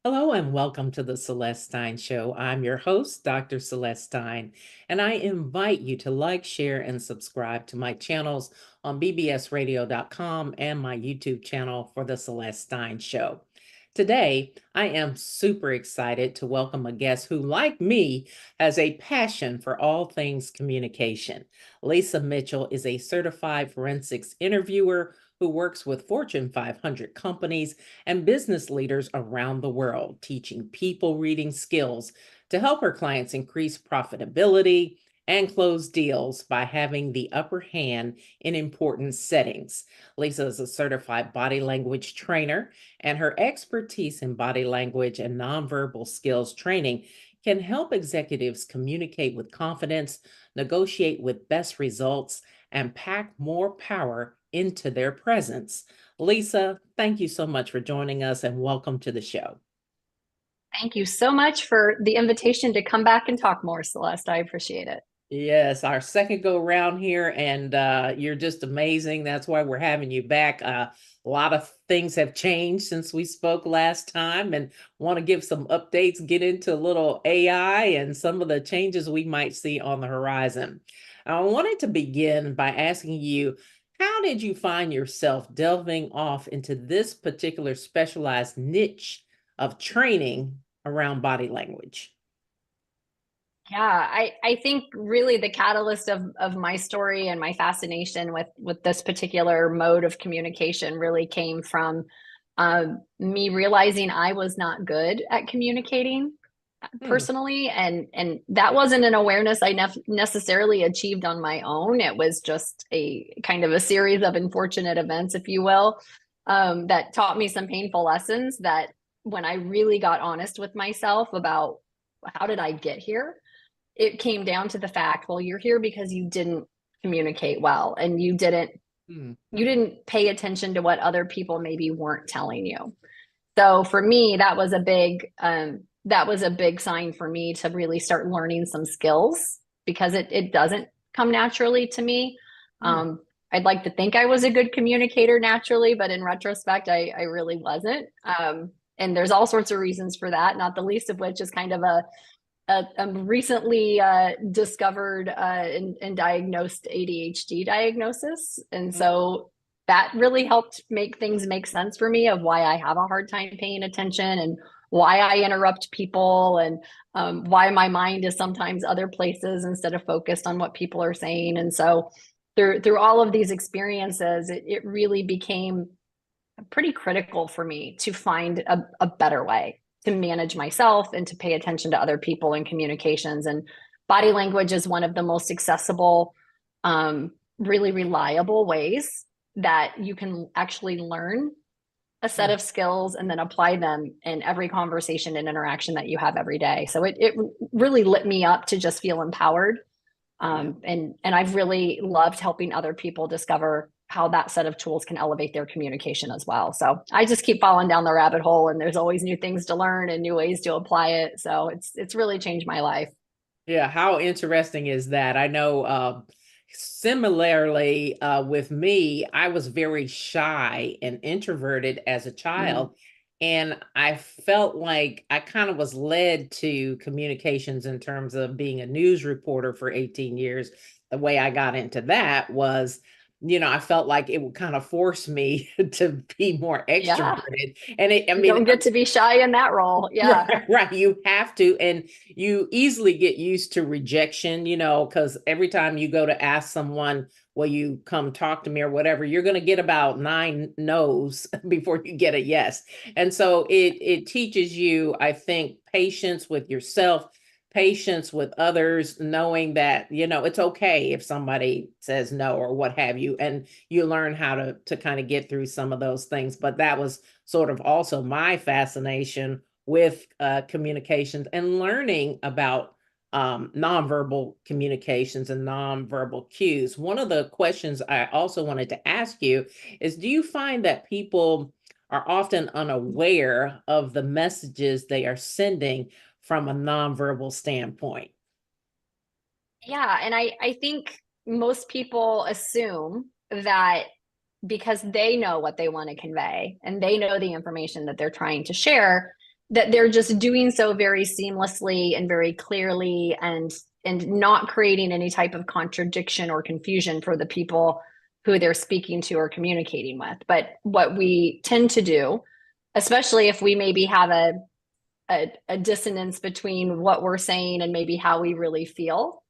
Hello and welcome to the Celeste Stein Show. I'm your host, Dr. Celeste Stein, and I invite you to like, share, and subscribe to my channels on bbsradio.com and my YouTube channel for the Celeste Stein Show. Today, I am super excited to welcome a guest who, like me, has a passion for all things communication. Lisa Mitchell is a certified forensics interviewer who works with Fortune 500 companies and business leaders around the world, teaching people reading skills to help her clients increase profitability and close deals by having the upper hand in important settings. Lisa is a certified body language trainer, and her expertise in body language and nonverbal skills training can help executives communicate with confidence, negotiate with best results, and pack more power into their presence. Lisa, thank you so much for joining us and welcome to the show. Thank you so much for the invitation to come back and talk more, Celeste. I appreciate it. Yes, our second go round here, and you're just amazing. That's why we're having you back. A lot of things have changed since we spoke last time, and want to give some updates, get into a little AI and some of the changes we might see on the horizon. I wanted to begin by asking you, how did you find yourself delving off into this particular specialized niche of training around body language? Yeah, I think really the catalyst of my story and my fascination with this particular mode of communication really came from me realizing I was not good at communicating Hmm. personally, and that wasn't an awareness I necessarily achieved on my own. It was just a kind of a series of unfortunate events, if you will, that taught me some painful lessons that when I really got honest with myself about how did I get here, it came down to the fact, well, you're here because you didn't communicate well and Hmm. you didn't pay attention to what other people maybe weren't telling you. So for me, that was a big sign for me to really start learning some skills because it doesn't come naturally to me. Hmm. I'd like to think I was a good communicator naturally, but in retrospect, I really wasn't. And there's all sorts of reasons for that, not the least of which is kind of a recently discovered and diagnosed ADHD diagnosis. And Hmm. so that really helped make things make sense for me of why I have a hard time paying attention and why I interrupt people and why my mind is sometimes other places instead of focused on what people are saying. And so through all of these experiences, it really became pretty critical for me to find a better way to manage myself and to pay attention to other people in communications. And body language is one of the most accessible, really reliable ways that you can actually learn a set Hmm. of skills and then apply them in every conversation and interaction that you have every day. So it really lit me up to just feel empowered. Yeah. And I've really loved helping other people discover how that set of tools can elevate their communication as well. So I just keep falling down the rabbit hole, and there's always new things to learn and new ways to apply it. So it's really changed my life. Yeah, how interesting is that? I know similarly with me, I was very shy and introverted as a Mm. child. And I felt like I kind of was led to communications in terms of being a news reporter for 18 years. The way I got into that was, I felt like it would kind of force me to be more Yeah, extroverted. And I you mean, don't get to be shy in that role. Yeah. right, right. You have to, and you easily get used to rejection, because every time you go to ask someone, will you come talk to me or whatever, you're going to get about 9 no's before you get a yes. And so it teaches you, I think, patience with yourself, patience with others, knowing that, it's okay if somebody says no or what have you, and you learn how to kind of get through some of those things. But that was sort of also my fascination with communications and learning about nonverbal communications and nonverbal cues. One of the questions I also wanted to ask you is, do you find that people are often unaware of the messages they are sending from a nonverbal standpoint? Yeah. And I think most people assume that because they know what they want to convey and they know the information that they're trying to share, that they're just doing so very seamlessly and very clearly, and not creating any type of contradiction or confusion for the people who they're speaking to or communicating with. But what we tend to do, especially if we maybe have a dissonance between what we're saying and maybe how we really feel,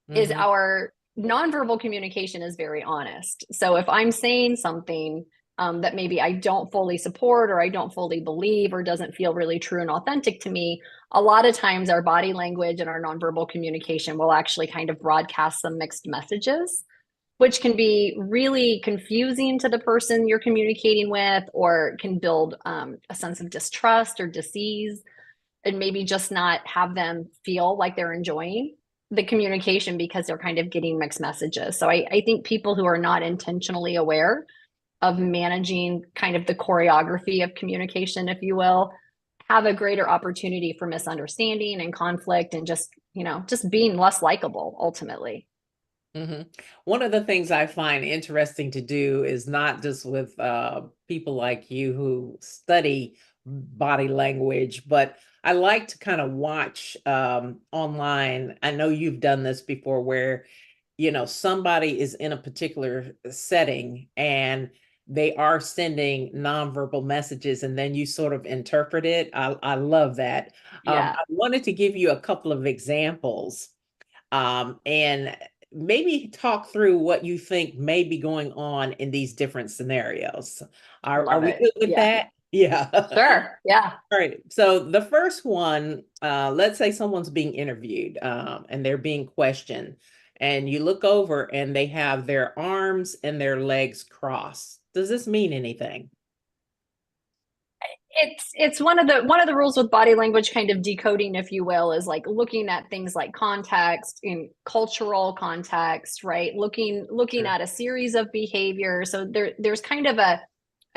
is Mm-hmm. our nonverbal communication is very honest. So if I'm saying something that maybe I don't fully support, or I don't fully believe, or doesn't feel really true and authentic to me, a lot of times our body language and our nonverbal communication will actually kind of broadcast some mixed messages, which can be really confusing to the person you're communicating with, or can build a sense of distrust or disease, and maybe just not have them feel like they're enjoying the communication because they're kind of getting mixed messages. So I think people who are not intentionally aware of managing kind of the choreography of communication, if you will, have a greater opportunity for misunderstanding and conflict, and just, just being less likable ultimately. Hmm. One of the things I find interesting to do is not just with people like you who study body language, but I like to kind of watch online. I know you've done this before where, somebody is in a particular setting and they are sending nonverbal messages and then you sort of interpret it. I love that. Yeah, I wanted to give you a couple of examples and maybe talk through what you think may be going on in these different scenarios. Are love we it. good with Yeah, that? Yeah. sure. Yeah. All right. So the first one, let's say someone's being interviewed and they're being questioned, and you look over and they have their arms and their legs crossed. Does this mean anything? It's one of the rules with body language kind of decoding, if you will, is like looking at things like context, in cultural context, right? Looking Sure. at a series of behaviors. So there's kind of a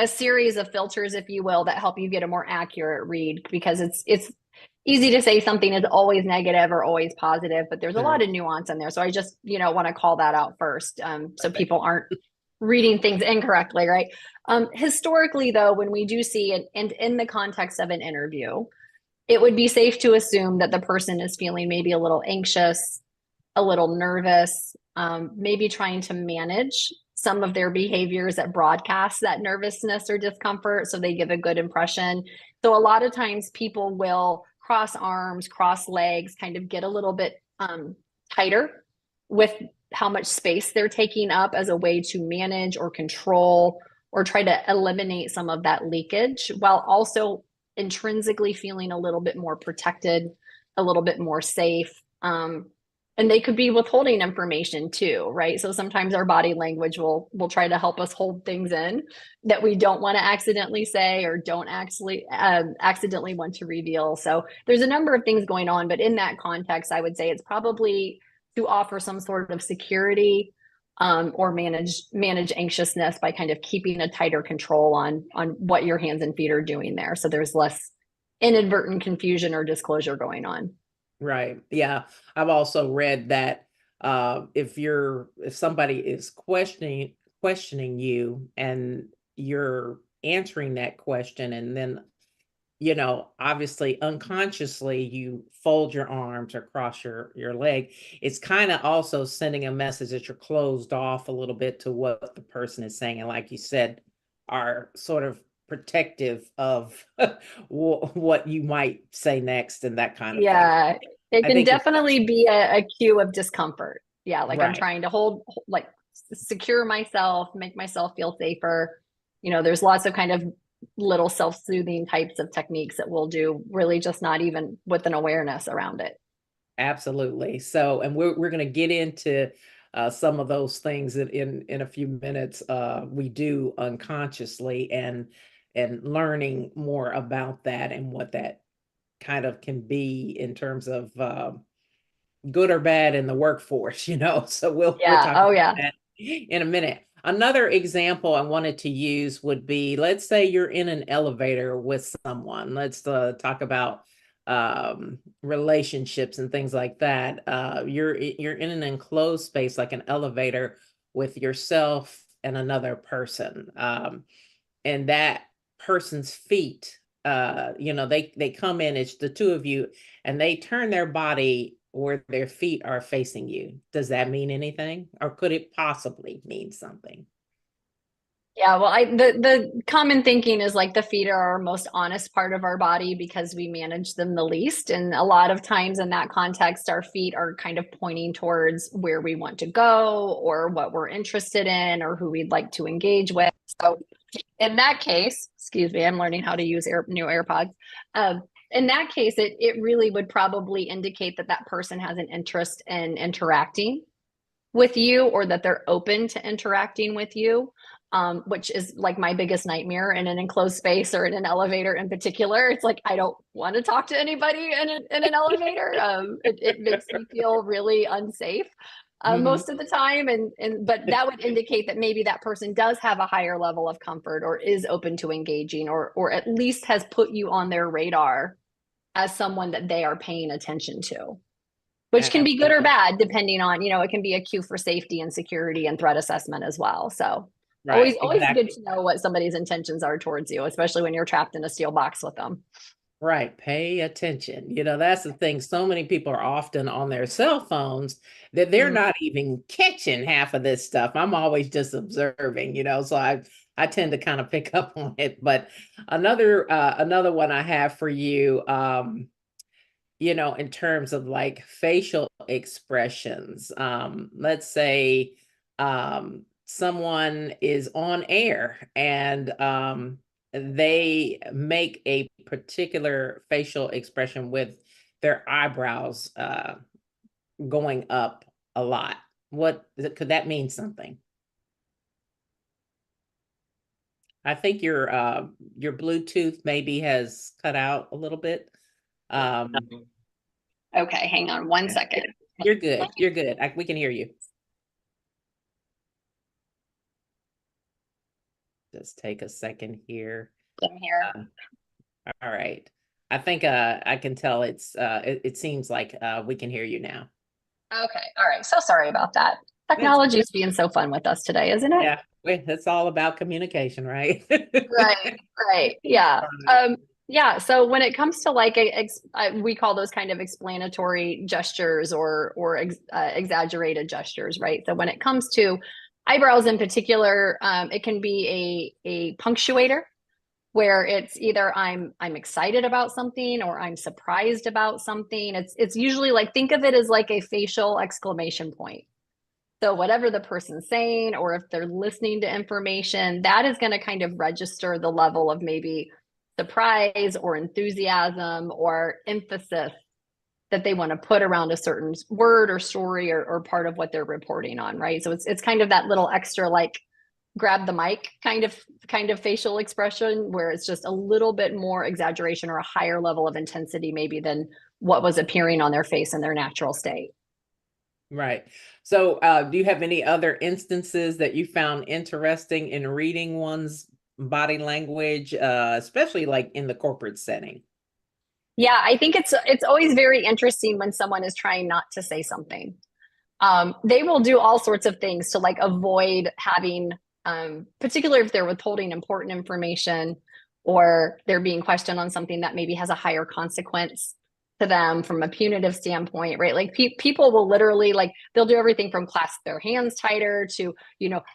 series of filters, if you will, that help you get a more accurate read, because it's easy to say something is always negative or always positive, but there's a Sure. lot of nuance in there. So I just, want to call that out first, so Perfect. people aren't reading things incorrectly, right? Historically, though, when we do see it, and in the context of an interview, it would be safe to assume that the person is feeling maybe a little anxious, a little nervous, maybe trying to manage some of their behaviors that broadcast that nervousness or discomfort so they give a good impression. So a lot of times people will cross arms, cross legs, kind of get a little bit tighter with how much space they're taking up, as a way to manage or control or try to eliminate some of that leakage, while also intrinsically feeling a little bit more protected, a little bit more safe. And they could be withholding information too, right? So sometimes our body language will try to help us hold things in that we don't want to accidentally say, or don't actually accidentally want to reveal. So there's a number of things going on, but in that context, I would say it's probably to offer some sort of security, or manage anxiousness by kind of keeping a tighter control on what your hands and feet are doing there. So there's less inadvertent confusion or disclosure going on. Right. Yeah. I've also read that if somebody is questioning you and you're answering that question, and then obviously unconsciously you fold your arms or cross your leg, it's kind of also sending a message that you're closed off a little bit to what the person is saying, and like you said, are sort of protective of what you might say next and that kind of thing. Yeah, it I can think it's definitely be a cue of discomfort. Yeah, like I'm right. trying to like secure myself, make myself feel safer. There's lots of kind of little self-soothing types of techniques that we'll do, really just not even with an awareness around it. Absolutely. So, and we're going to get into some of those things in a few minutes. We do unconsciously, and learning more about that and what that kind of can be in terms of good or bad in the workforce. So we'll Yeah. talk Oh, about yeah. that in a minute. Another example I wanted to use would be, let's say you're in an elevator with someone. Let's talk about relationships and things like that. You're in an enclosed space like an elevator with yourself and another person, and that person's feet they come in, it's the two of you, and they turn their body where their feet are facing you. Does that mean anything, or could it possibly mean something? Yeah, well, the common thinking is like the feet are our most honest part of our body because we manage them the least. And a lot of times in that context, our feet are kind of pointing towards where we want to go or what we're interested in or who we'd like to engage with. So in that case, excuse me, I'm learning how to use new AirPods. In that case, it really would probably indicate that that person has an interest in interacting with you or that they're open to interacting with you, which is like my biggest nightmare in an enclosed space or in an elevator in particular. It's like I don't want to talk to anybody in an elevator. It makes me feel really unsafe. Mhm. Most of the time, but that would indicate that maybe that person does have a higher level of comfort or is open to engaging or at least has put you on their radar as someone that they are paying attention to, which can be good or Absolutely. bad depending on, it can be a cue for safety and security and threat assessment as well. So Right, always good exactly. to know what somebody's intentions are towards you, especially when you're trapped in a steel box with them. Right. Pay attention. That's the thing. So many people are often on their cell phones that they're Mm. not even catching half of this stuff. I'm always just observing, so I tend to kind of pick up on it. But another one I have for you, in terms of like facial expressions. Let's say someone is on air and they make a particular facial expression with their eyebrows going up a lot. Could that mean something? I think your Bluetooth maybe has cut out a little bit. Um, Okay, hang on one second. you're good. You're good. We can hear you. Just take a second here. I'm here. Uh, all right. I think I can tell it seems like we can hear you now. Okay, all right. So sorry about that. That's Technology is being so fun with us today, isn't it? yeah. It's all about communication, right? Right, right. Yeah. Right. Yeah. So when it comes to like, we call those kind of explanatory gestures or exaggerated gestures, right? So when it comes to eyebrows in particular, it can be a punctuator where it's either I'm excited about something or I'm surprised about something. It's usually like think of it as like a facial exclamation point. So whatever the person's saying, or if they're listening to information, that is going to kind of register the level of maybe surprise or enthusiasm or emphasis that they want to put around a certain word or story or part of what they're reporting on, right? So it's kind of that little extra like grab the mic kind of facial expression where it's just a little bit more exaggeration or a higher level of intensity maybe than what was appearing on their face in their natural state. Right. So, do you have any other instances that you found interesting in reading one's body language, especially like in the corporate setting? Yeah, I think it's always very interesting when someone is trying not to say something. They will do all sorts of things to like avoid having, particularly if they're withholding important information or they're being questioned on something that maybe has a higher consequence to them from a punitive standpoint, right? Like people will literally like they'll do everything from clasp their hands tighter to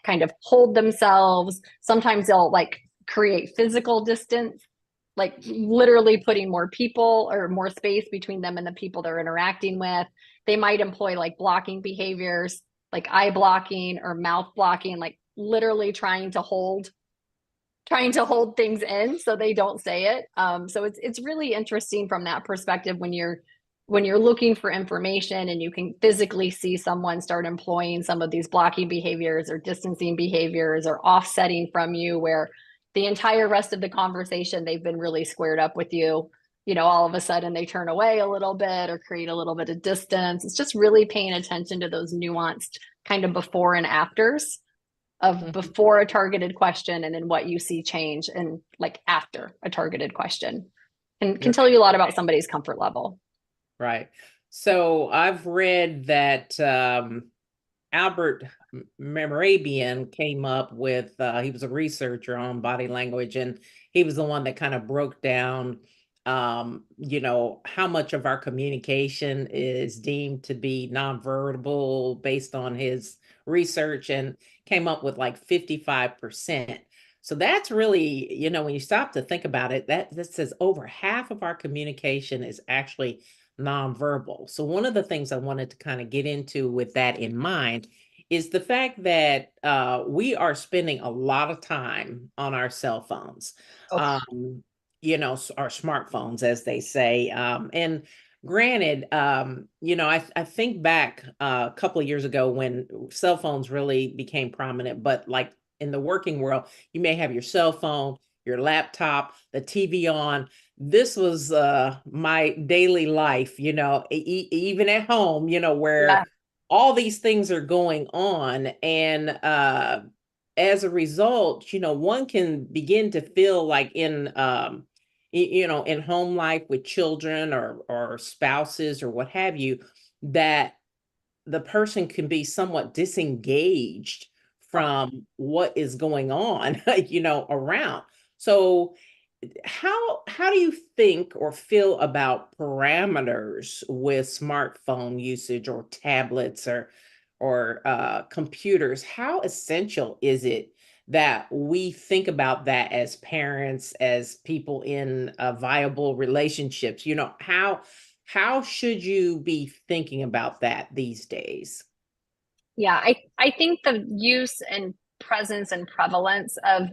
kind of hold themselves. Sometimes they'll like create physical distance, like literally putting more people or more space between them and the people they're interacting with. They might employ like blocking behaviors, like eye blocking or mouth blocking, like literally trying to hold things in so they don't say it. So it's really interesting from that perspective when you're looking for information and you can physically see someone start employing some of these blocking behaviors or distancing behaviors or offsetting from you where the entire rest of the conversation they've been really squared up with you. All of a sudden they turn away a little bit or create a little bit of distance. It's just really paying attention to those nuanced kind of before and afters of Mhm. before a targeted question and then what you see change and like after a targeted question and can tell Right. you a lot about somebody's comfort level. Right. So I've read that Albert Mehrabian came up with, he was a researcher on body language, and he was the one that kind of broke down, how much of our communication is deemed to be nonverbal based on his research, and came up with like 55%. So that's really, when you stop to think about it, that says over half of our communication is actually nonverbal. So one of the things I wanted to kind of get into with that in mind is the fact that we are spending a lot of time on our cell phones, Oh, our smartphones, as they say. And granted, I think back a couple of years ago when cell phones really became prominent, but like in the working world, you may have your cell phone, your laptop, the TV on. This was my daily life, even at home, yeah. where all these things are going on. And as a result, one can begin to feel like in home life with children or spouses or what have you, that the person can be somewhat disengaged Oh, from what is going on, around. So how do you think or feel about parameters with smartphone usage or tablets or computers? How essential is it that we think about that as parents, as people in viable relationships? How should you be thinking about that these days? yeah. I think the use and presence and prevalence of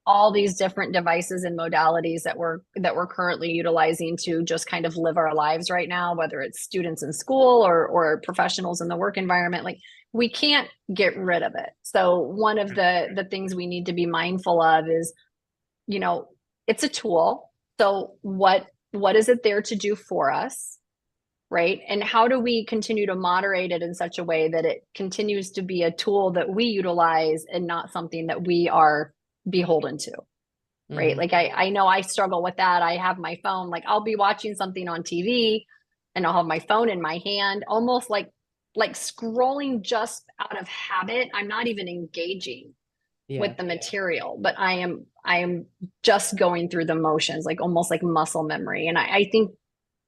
all these different devices and modalities that we're currently utilizing to just kind of live our lives right now, whether it's students in school or professionals in the work environment, like we can't get rid of it. So one of the things we need to be mindful of is, you know, it's a tool. So what is it there to do for us? Right. And how do we continue to moderate it in such a way that it continues to be a tool that we utilize and not something that we are beholden to? Right. Mhm. Like I know I struggle with that. I have my phone, like I'll be watching something on TV and I'll have my phone in my hand, almost like scrolling just out of habit. I'm not even engaging Yeah. with the material, but I am just going through the motions, like almost like muscle memory. And I think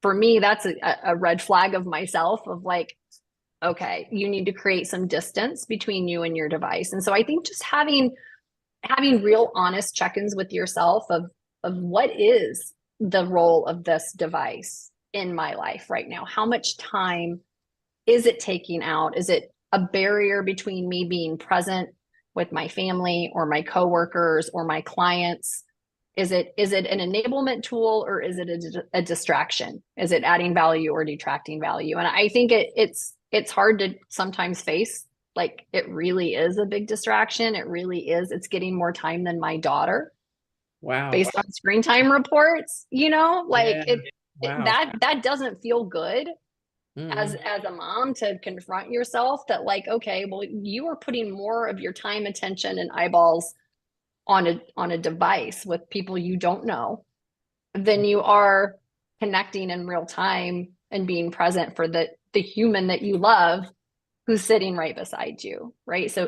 for me, that's a red flag of myself of like, okay, you need to create some distance between you and your device. And so I think just having real honest check-ins with yourself of what is the role of this device in my life right now? How much time is it taking out? Is it a barrier between me being present with my family or my coworkers or my clients? Is it an enablement tool or is it a distraction? Is it adding value or detracting value? And I think it's hard to sometimes face, like it really is a big distraction. It really is. It's getting more time than my daughter Wow. based on screen time reports, like Yeah. Wow. that doesn't feel good Mm-mm. as a mom to confront yourself that like, okay, well, you are putting more of your time, attention, and eyeballs on a device with people you don't know than you are connecting in real time and being present for the human that you love who's sitting right beside you, right? So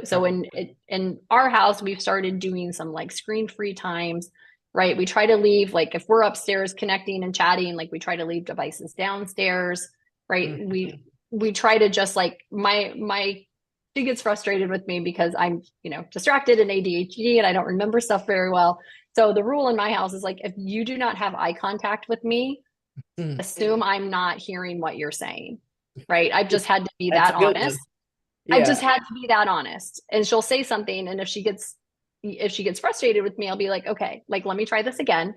in our house, we've started doing some like screen-free times, right? We try to leave, like if we're upstairs connecting and chatting, like we try to leave devices downstairs, right? Mm. We try to just like my she gets frustrated with me because I'm, distracted and ADHD and I don't remember stuff very well. So the rule in my house is like if you do not have eye contact with me, Mm. assume I'm not hearing what you're saying. Right? I've just had to be That's that a good one. honest. I've just Yeah. had to be that honest. And she'll say something and if she gets frustrated with me, I'll be like, "Okay, like let me try this again.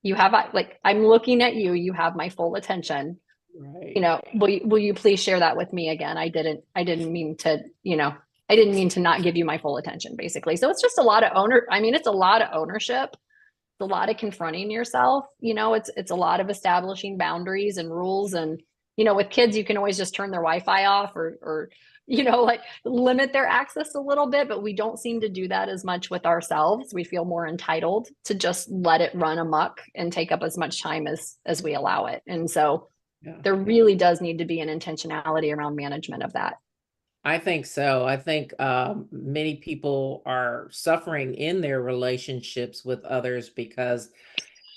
You have like I'm looking at you, you have my full attention. Right. Will you please share that with me again? I didn't mean to, I didn't mean to not give you my full attention basically." So it's just a lot of it's a lot of ownership. It's a lot of confronting yourself. It's a lot of establishing boundaries and rules. And with kids, you can always just turn their Wi-Fi off or like limit their access a little bit. But we don't seem to do that as much with ourselves. We feel more entitled to just let it run amok and take up as much time as we allow it. And so Yeah. there really does need to be an intentionality around management of that. I think so. I think many people are suffering in their relationships with others because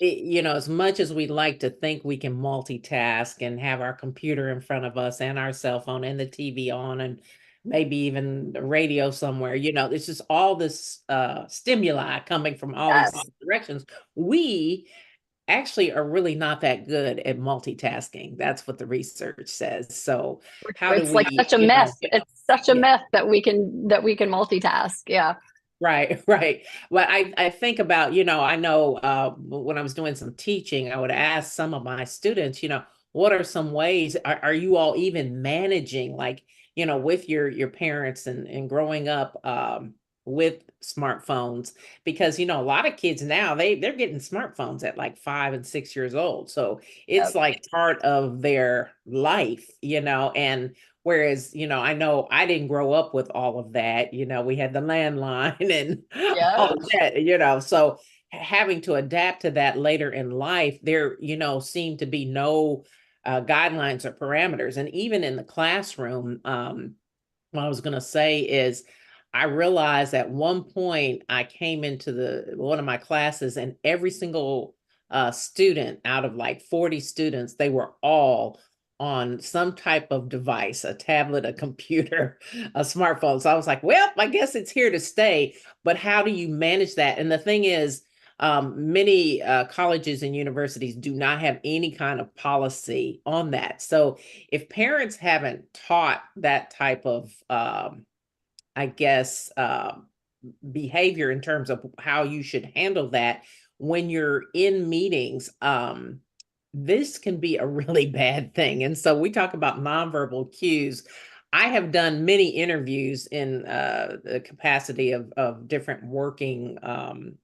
as much as we like to think we can multitask and have our computer in front of us and our cell phone and the TV on and maybe even the radio somewhere, it's just all this stimuli coming from all these Yes. different directions. We actually are really not that good at multitasking. That's what the research says. So how do It's like we, such a myth. It's such a yeah. myth that we can multitask. Yeah. Right, right. Well, I think about, I know when I was doing some teaching, I would ask some of my students, what are some ways are you all even managing like, with your parents and growing up with smartphones? Because, a lot of kids now they're getting smartphones at like 5 and 6 years old. So it's Yep. like part of their life, and whereas, I know I didn't grow up with all of that. We had the landline and all Yep. of that, so having to adapt to that later in life, there, seem to be no guidelines or parameters. And even in the classroom, what I was going to say is I realized at one point I came into the one of my classes and every single student out of like 40 students, they were all on some type of device, a tablet, a computer, a smartphone. So I was like, well, I guess it's here to stay. But how do you manage that? And the thing is, many colleges and universities do not have any kind of policy on that. So if parents haven't taught that type of, I guess, behavior in terms of how you should handle that when you're in meetings, this can be a really bad thing. And so we talk about nonverbal cues. I have done many interviews in the capacity of different working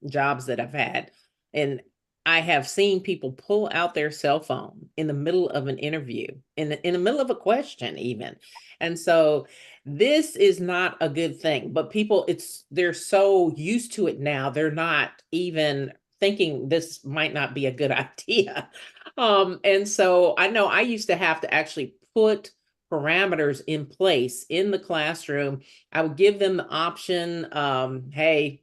jobs that I've had. And I have seen people pull out their cell phone in the middle of an interview, in the middle of a question, even. And so this is not a good thing, but people, they're so used to it now, they're not even thinking this might not be a good idea. And so I know I used to have to actually put parameters in place in the classroom. I would give them the option, hey,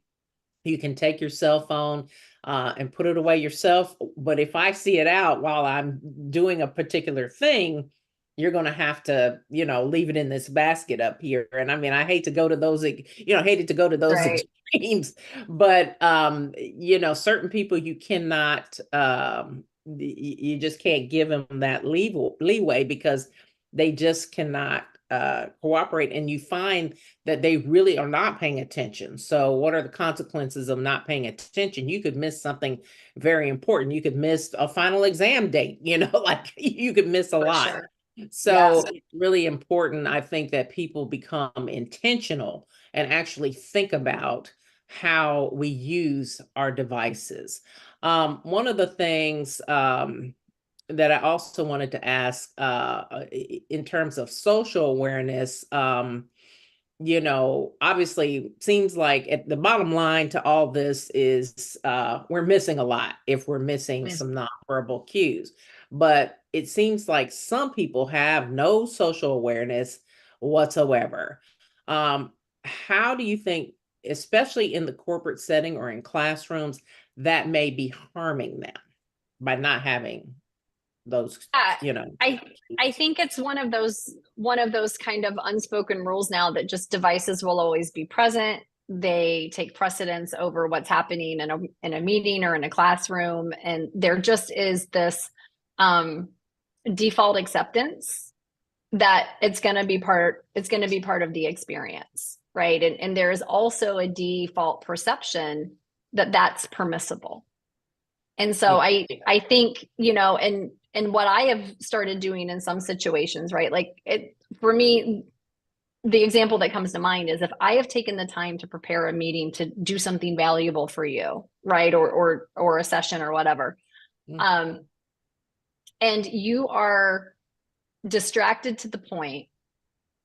you can take your cell phone and put it away yourself. But if I see it out while I'm doing a particular thing, you're going to have to, leave it in this basket up here. And I mean, I hate to go to those, hated to go to those Right. extremes, but, certain people you cannot, you just can't give them that leeway because they just cannot cooperate. And you find that they really are not paying attention. So what are the consequences of not paying attention? You could miss something very important. You could miss a final exam date, like you could miss a For lot. sure. Yeah. So it's really important, I think, that people become intentional and actually think about how we use our devices. One of the things that I also wanted to ask in terms of social awareness, obviously seems like at the bottom line to all this is we're missing a lot if we're missing Mm. some nonverbal cues. But it seems like some people have no social awareness whatsoever. How do you think, especially in the corporate setting or in classrooms, that may be harming them by not having those, Yeah, you know? I I think it's one of those kind of unspoken rules now that just devices will always be present. They take precedence over what's happening in a meeting or in a classroom, and there just is this um, default acceptance that it's going to be part of the experience, right? And there is also a default perception that that's permissible. And so Yeah. I think, and what I have started doing in some situations, right? Like it for me, the example that comes to mind is if I have taken the time to prepare a meeting to do something valuable for you, right? Or a session or whatever. Mm. Um, and you are distracted to the point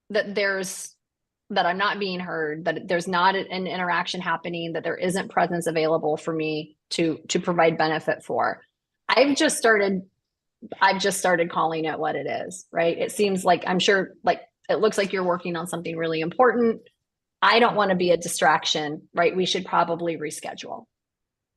that I'm not being heard, that there's not an interaction happening, that there isn't presence available for me to provide benefit for. I've just started I've just started calling it what it is, right? It seems like I'm sure like it looks like you're working on something really important. I don't want to be a distraction, right? We should probably reschedule,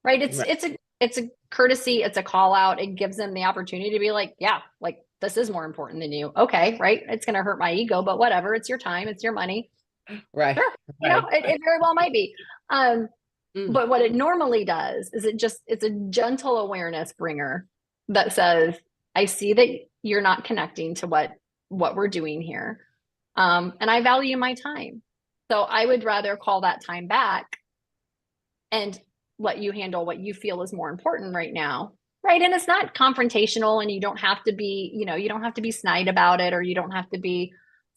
right? Right. It's a courtesy, it's a call out. It gives them the opportunity to be like, yeah, like this is more important than you. Okay, right? It's going to hurt my ego, but whatever. It's your time, it's your money. Right. Sure, Right. it very well might be. Um, Mm, but what it normally does is it's a gentle awareness bringer that says, I see that you're not connecting to what we're doing here. And I value my time. So I would rather call that time back and let you handle what you feel is more important right now. Right. And it's not confrontational, and you don't have to be, you don't have to be snide about it, or you don't have to be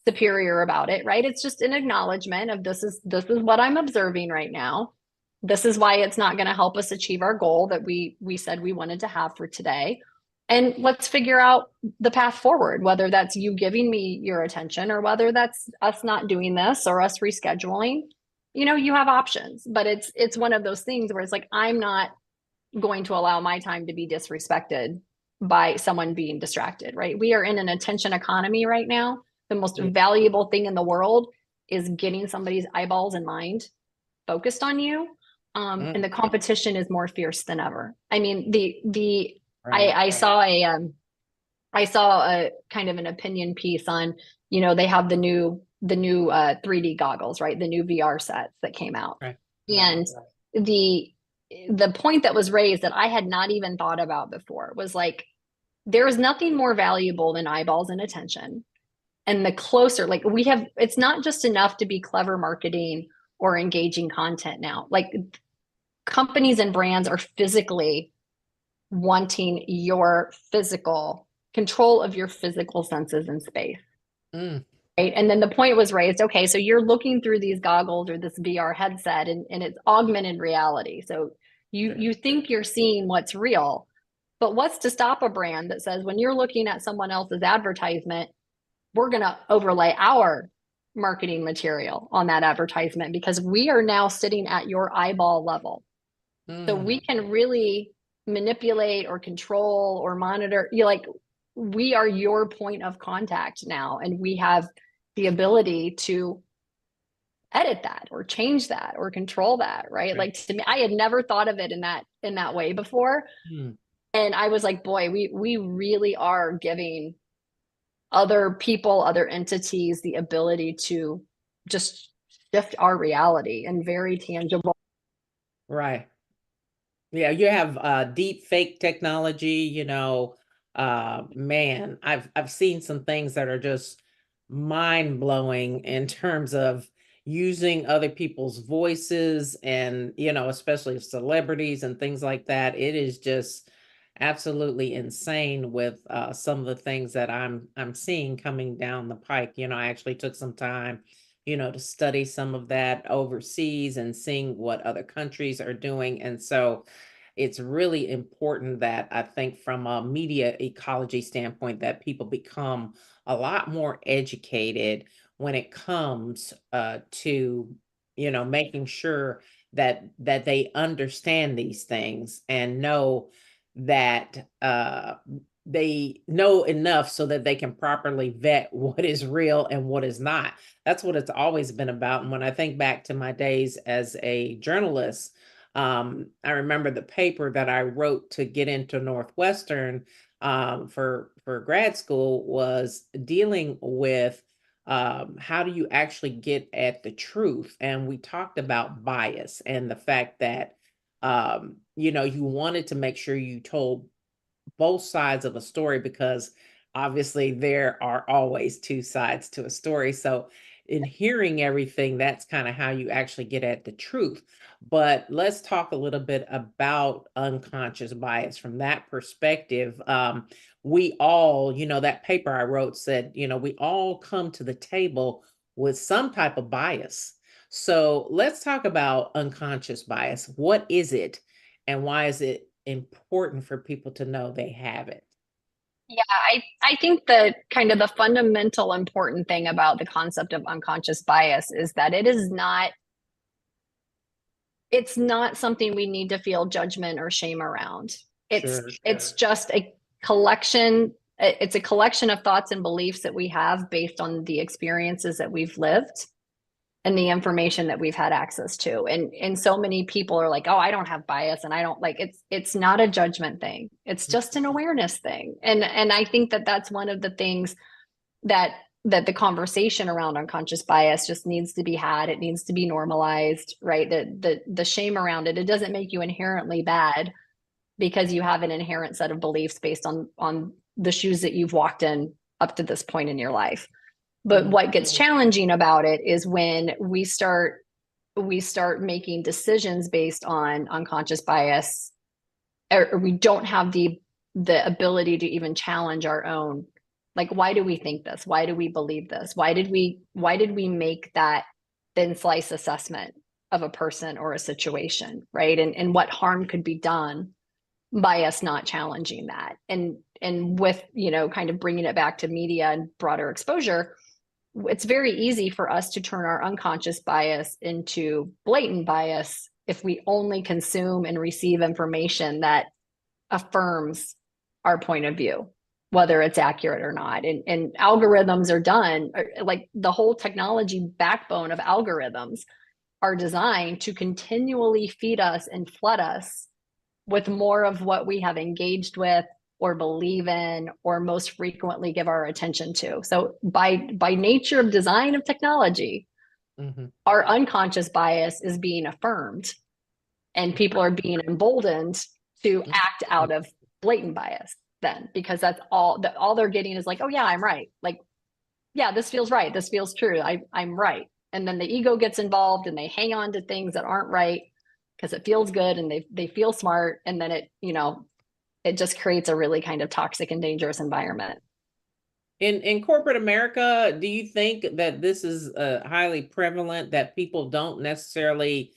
superior about it. Right. It's just an acknowledgement of this is what I'm observing right now. This is why it's not going to help us achieve our goal that we said we wanted to have for today. And let's figure out the path forward, whether that's you giving me your attention, or whether that's us not doing this, or us rescheduling. You have options, but it's one of those things where it's like, I'm not going to allow my time to be disrespected by someone being distracted, right? We are in an attention economy right now. The most yeah. valuable thing in the world is getting somebody's eyeballs and mind focused on you. And Mm, the competition is more fierce than ever. I mean, the right. I saw a kind of an opinion piece on, they have the new 3D goggles, right? The new VR sets that came out. Right. And the the point that was raised that I had not even thought about before was like, there is nothing more valuable than eyeballs and attention. And the closer, like it's not just enough to be clever marketing or engaging content now. Like companies and brands are physically wanting your physical control of your physical senses in space. Mm, Right. And then the point was raised, okay, so you're looking through these goggles or this VR headset, and it's augmented reality. So you think you're seeing what's real, but what's to stop a brand that says, when you're looking at someone else's advertisement, we're going to overlay our marketing material on that advertisement, because we are now sitting at your eyeball level. So mm. we can really manipulate or control or monitor. We are your point of contact now, and we have the ability to edit that or change that or control that, right? Right. Like, to me, I had never thought of it in that way before. Mm, And I was like, boy, we really are giving other people, other entities, the ability to just shift our reality in very tangible. right. Yeah, you have deep fake technology, man, I've seen some things that are just mind-blowing in terms of using other people's voices and, especially celebrities and things like that. It is just absolutely insane with some of the things that I'm seeing coming down the pike. I actually took some time, to study some of that overseas and seeing what other countries are doing. And so it's really important that I think from a media ecology standpoint that people become a lot more educated when it comes to making sure that they understand these things and know that they know enough so that they can properly vet what is real and what is not. That's what it's always been about. And when I think back to my days as a journalist, I remember the paper that I wrote to get into Northwestern for grad school was dealing with how do you actually get at the truth, and we talked about bias and the fact that you wanted to make sure you told both sides of a story because obviously there are always two sides to a story. So, in hearing everything, that's kind of how you actually get at the truth. But let's talk a little bit about unconscious bias from that perspective. We all, that paper I wrote said, we all come to the table with some type of bias. So let's talk about unconscious bias. What is it? And why is it important for people to know they have it? Yeah, I think the kind of the fundamental important thing about the concept of unconscious bias is that it's not something we need to feel judgment or shame around. It's Sure. it's just a collection, it's a collection of thoughts and beliefs that we have based on the experiences that we've lived and the information that we've had access to. And so many people are like, oh, I don't have bias, and I don't like it's not a judgment thing. It's just an awareness thing. And I think that that's one of the things that the conversation around unconscious bias just needs to be had. It needs to be normalized, right? The shame around it. It doesn't make you inherently bad because you have an inherent set of beliefs based on the shoes that you've walked in up to this point in your life. But what gets challenging about it is when we start making decisions based on unconscious bias, or we don't have the ability to even challenge our own. Like, why do we think this? Why do we believe this? Why did we make that thin slice assessment of a person or a situation, right? And what harm could be done by us not challenging that? And with, kind of bringing it back to media and broader exposure, it's very easy for us to turn our unconscious bias into blatant bias if we only consume and receive information that affirms our point of view, whether it's accurate or not. And algorithms are done, like the whole technology backbone of algorithms are designed to continually feed us and flood us with more of what we have engaged with or believe in or most frequently give our attention to. So by nature of design of technology, our unconscious bias is being affirmed, and people are being emboldened to act out of blatant bias then, because that's all they're getting is like, oh yeah, I'm right. Like, yeah, this feels right. This feels true. I'm right. And then the ego gets involved and they hang on to things that aren't right because it feels good and they feel smart. And then it just creates a really kind of toxic and dangerous environment. In corporate America, do you think that this is highly prevalent, that people don't necessarily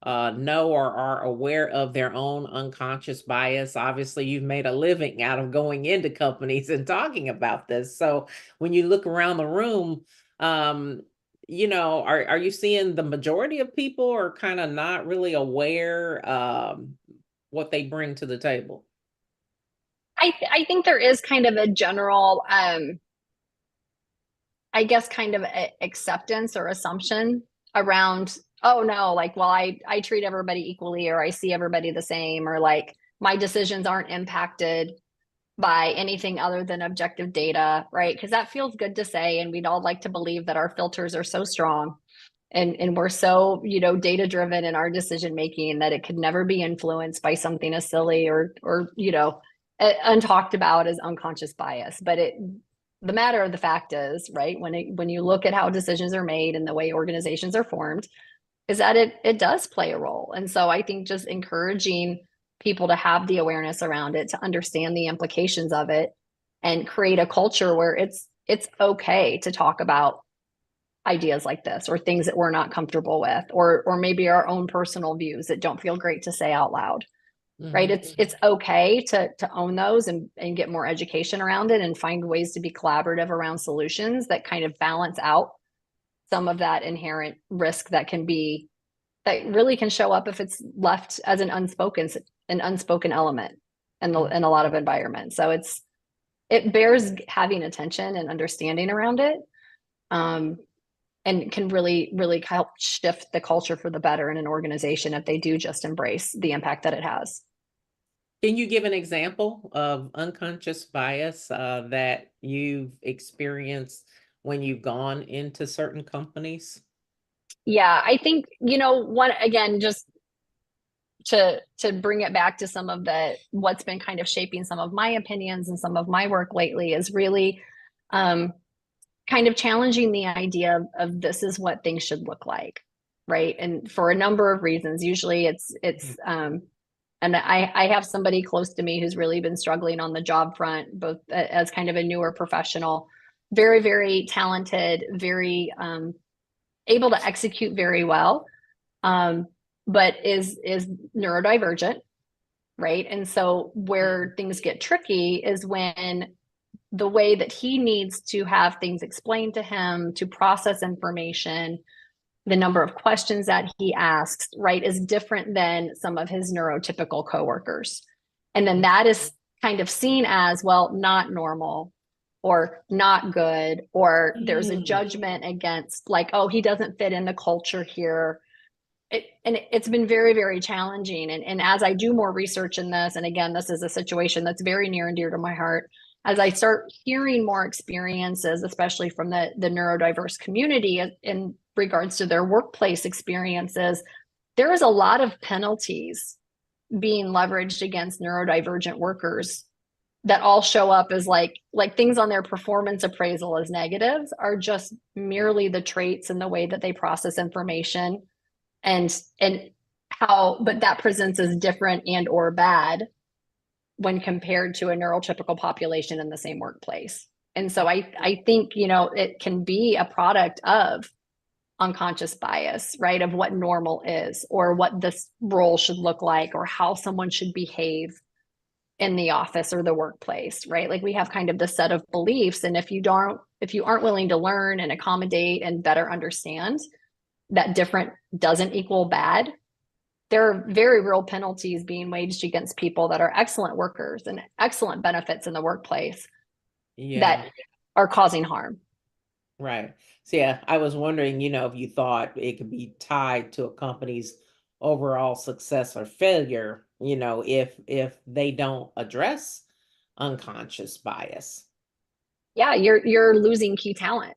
know or are aware of their own unconscious bias? Obviously, you've made a living out of going into companies and talking about this. So when you look around the room, are you seeing the majority of people are kind of not really aware what they bring to the table? I think there is kind of a general, I guess, kind of acceptance or assumption around, oh no, like, well, I treat everybody equally, or I see everybody the same, or like my decisions aren't impacted by anything other than objective data, right? Because that feels good to say, and we'd all like to believe that our filters are so strong and we're so, data driven in our decision making that it could never be influenced by something as silly or untalked about as unconscious bias. But the matter of the fact is, right, when you look at how decisions are made and the way organizations are formed, is that it does play a role. And so I think just encouraging people to have the awareness around it, to understand the implications of it, and create a culture where it's okay to talk about ideas like this, or things that we're not comfortable with, or maybe our own personal views that don't feel great to say out loud. Right? It's okay to own those and get more education around it and find ways to be collaborative around solutions that kind of balance out some of that inherent risk that really can show up if it's left as an unspoken element in a lot of environments. So it bears having attention and understanding around it, and can really, really help shift the culture for the better in an organization if they do just embrace the impact that it has. Can you give an example of unconscious bias that you've experienced when you've gone into certain companies? Yeah, I think, one, again, just to bring it back to some of what's been kind of shaping some of my opinions and some of my work lately is really kind of challenging the idea of this is what things should look like, right? And for a number of reasons. Usually it's and I have somebody close to me who's really been struggling on the job front, both as kind of a newer professional, very, very talented, very able to execute very well, but is neurodivergent, right? And so where things get tricky is when the way that he needs to have things explained to him, to process information, the number of questions that he asks, right, is different than some of his neurotypical coworkers. And then that is kind of seen as, well, not normal or not good, or there's a Mm. judgment against, like, oh, he doesn't fit in the culture here. It's been very, very challenging. And as I do more research in this, and again, this is a situation that's very near and dear to my heart, as I start hearing more experiences, especially from the neurodiverse community in regards to their workplace experiences, there is a lot of penalties being leveraged against neurodivergent workers that all show up as like things on their performance appraisal as negatives are just merely the traits and the way that they process information, and how, but that presents as different and or bad when compared to a neurotypical population in the same workplace. And so I think, it can be a product of unconscious bias, right? Of what normal is, or what this role should look like, or how someone should behave in the office or the workplace, right? Like we have kind of this set of beliefs. And if you aren't willing to learn and accommodate and better understand that different doesn't equal bad, there are very real penalties being waged against people that are excellent workers and excellent benefits in the workplace Yeah. that are causing harm. Right. So yeah, I was wondering, if you thought it could be tied to a company's overall success or failure, if they don't address unconscious bias. Yeah, you're losing key talent.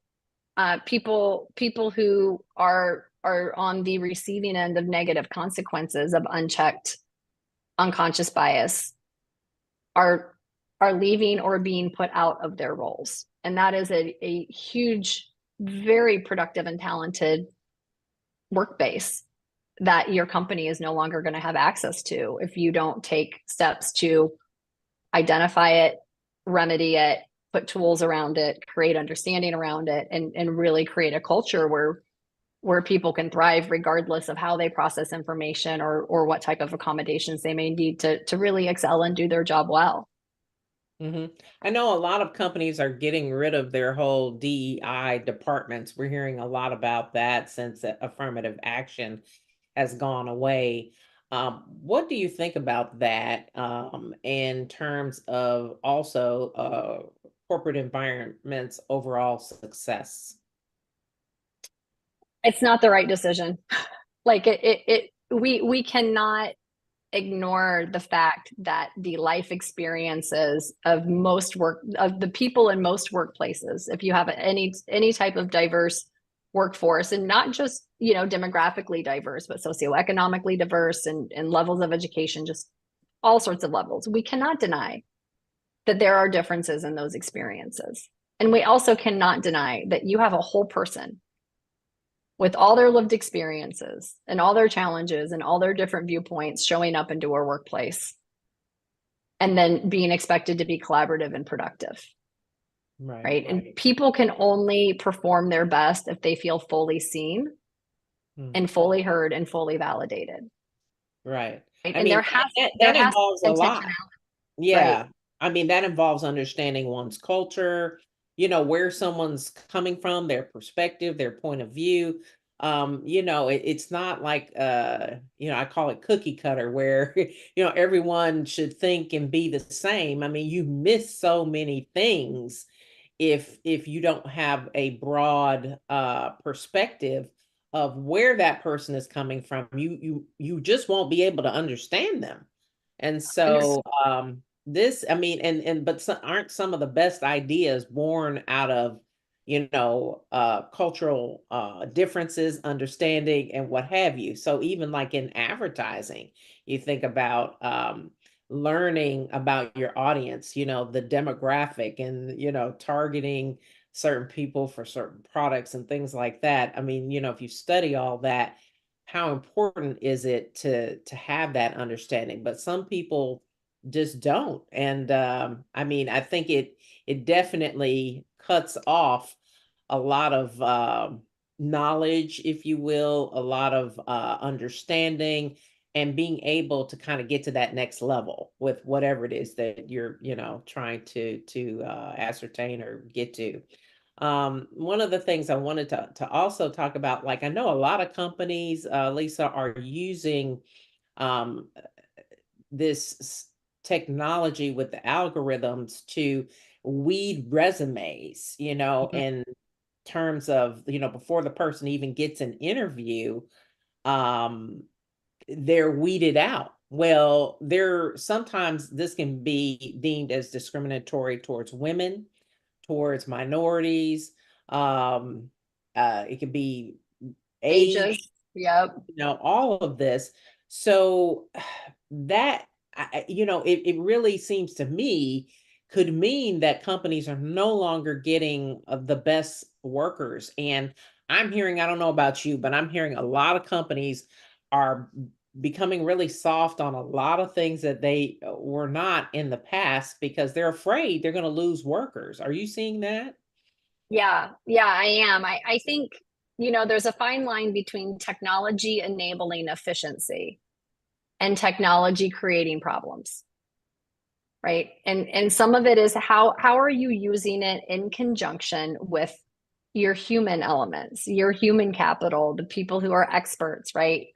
People who are on the receiving end of negative consequences of unchecked unconscious bias are are leaving or being put out of their roles. And that is a huge, very productive and talented work base that your company is no longer going to have access to if you don't take steps to identify it, remedy it, put tools around it, create understanding around it, and really create a culture where people can thrive regardless of how they process information, or what type of accommodations they may need to really excel and do their job well. hmm I know a lot of companies are getting rid of their whole DEI departments. We're hearing a lot about that since affirmative action has gone away. What do you think about that in terms of also corporate environment's overall success? It's not the right decision. Like we cannot ignore the fact that the life experiences of the people in most workplaces, if you have any type of diverse workforce, and not just demographically diverse, but socioeconomically diverse, and levels of education, just all sorts of levels, we cannot deny that there are differences in those experiences. And we also cannot deny that you have a whole person with all their lived experiences and all their challenges and all their different viewpoints showing up into our workplace, and then being expected to be collaborative and productive, Right, right? And people can only perform their best if they feel fully seen mm, and fully heard and fully validated, right. right? I And mean, there that has involves a intention, lot. right? Yeah. I mean, that involves understanding one's culture, where someone's coming from, their perspective, their point of view. It's not like I call it cookie cutter where, everyone should think and be the same. I mean, you miss so many things if you don't have a broad perspective of where that person is coming from. You just won't be able to understand them. And so this, I mean, but aren't some of the best ideas born out of, cultural differences, understanding, and what have you. So even like in advertising, you think about learning about your audience, the demographic, and, targeting certain people for certain products and things like that. I mean, if you study all that, how important is it to have that understanding? But some people just don't. And I mean, I think it definitely cuts off a lot of knowledge, if you will, a lot of understanding, and being able to kind of get to that next level with whatever it is that you're, trying to ascertain or get to. One of the things I wanted to also talk about, like I know a lot of companies, Lisa, are using um, this technology with the algorithms to weed resumes, Mhm. in terms of, before the person even gets an interview, um, they're weeded out. Well, there sometimes this can be deemed as discriminatory towards women, towards minorities. Um, it could be age, Ages. Yep. all of this. So that, it really seems to me could mean that companies are no longer getting the best workers. And I'm hearing, I don't know about you, but I'm hearing a lot of companies are becoming really soft on a lot of things that they were not in the past because they're afraid they're going to lose workers. Are you seeing that? Yeah. Yeah, I am. I think, there's a fine line between technology enabling efficiency and technology creating problems, right? And some of it is how are you using it in conjunction with your human elements, your human capital, the people who are experts, right?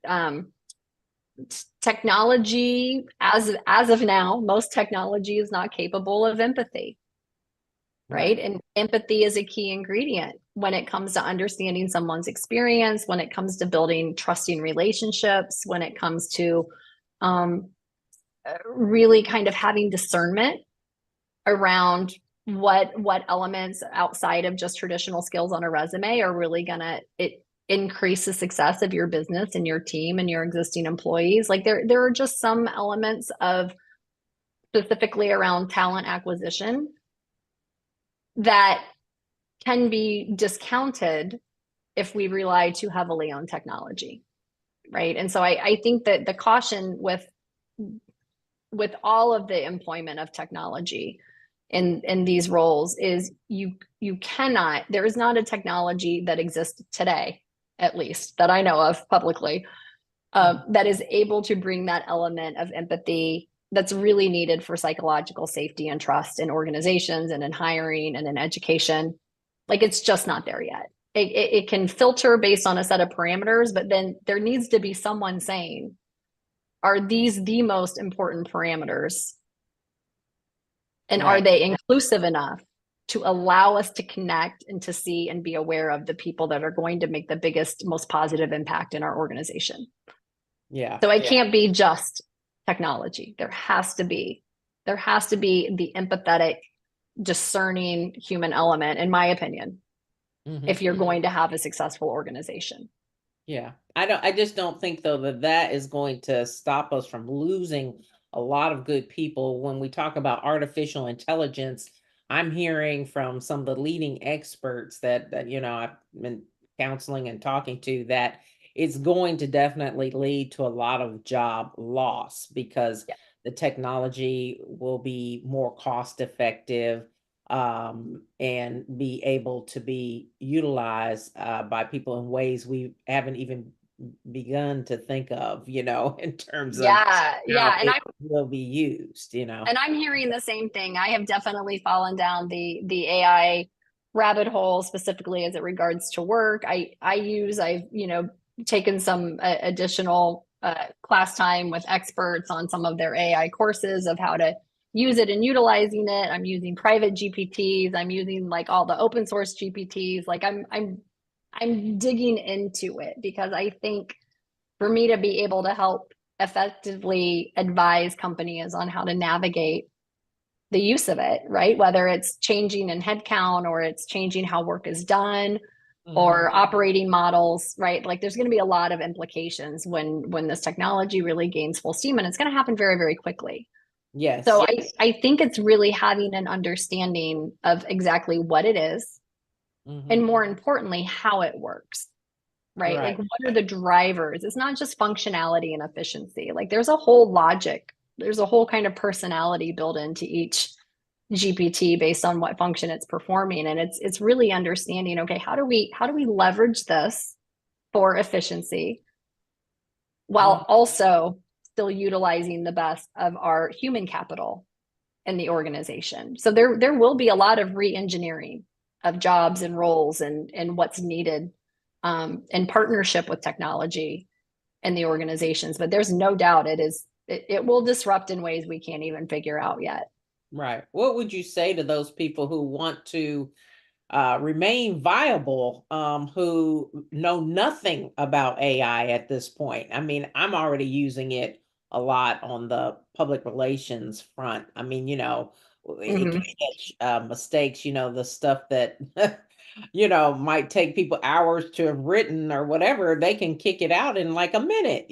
Technology, as of now, most technology is not capable of empathy, right? Right. And empathy is a key ingredient when it comes to understanding someone's experience, when it comes to building trusting relationships, when it comes to um, really kind of having discernment around what elements outside of just traditional skills on a resume are really gonna increase the success of your business and your team and your existing employees. Like there are just some elements of specifically around talent acquisition that can be discounted if we rely too heavily on technology, right? And so I think that the caution with all of the employment of technology in these roles is you cannot, there is not a technology that exists today, at least that I know of publicly, Mhm. that is able to bring that element of empathy that's really needed for psychological safety and trust in organizations and in hiring and in education. Like it's just not there yet. It can filter based on a set of parameters, but then there needs to be someone saying, are these the most important parameters? And are Right. they inclusive enough to allow us to connect and to see and be aware of the people that are going to make the biggest, most positive impact in our organization? Yeah. So it can't be just technology. There has to be the empathetic, discerning human element, in my opinion, Hmm. if you're going to have a successful organization. Yeah. I just don't think though that that is going to stop us from losing a lot of good people when we talk about artificial intelligence. I'm hearing from some of the leading experts that I've been counseling and talking to that it's going to definitely lead to a lot of job loss because Yeah. the technology will be more cost effective, and be able to be utilized by people in ways we haven't even begun to think of, in terms of Yeah, how yeah. And it I'm will be used. and I'm hearing the same thing. I have definitely fallen down the AI rabbit hole, specifically as it regards to work. I've taken some additional class time with experts on some of their AI courses of how to use it and utilizing it. I'm using private GPTs. I'm using like all the open source GPTs. Like I'm digging into it because I think for me to be able to help effectively advise companies on how to navigate the use of it, right? Whether it's changing in headcount or it's changing how work is done Hmm. or operating models, right? Like there's going to be a lot of implications when this technology really gains full steam, and it's going to happen very, very quickly. So Yes. I think it's really having an understanding of exactly what it is and Hmm. more importantly, how it works, right? Like, Right. what are the drivers? It's not just functionality and efficiency. Like, there's a whole logic, there's a whole kind of personality built into each GPT based on what function it's performing, and it's really understanding. Okay, how do we leverage this for efficiency Hmm. while also still utilizing the best of our human capital in the organization? So there will be a lot of re-engineering of jobs and roles and what's needed in partnership with technology in the organizations. But there's no doubt It will disrupt in ways we can't even figure out yet. Right. What would you say to those people who want to remain viable, who know nothing about AI at this point? I mean, I'm already using it a lot on the public relations front. I mean, it can Hmm. catch mistakes, the stuff that, might take people hours to have written or whatever, they can kick it out in like a minute,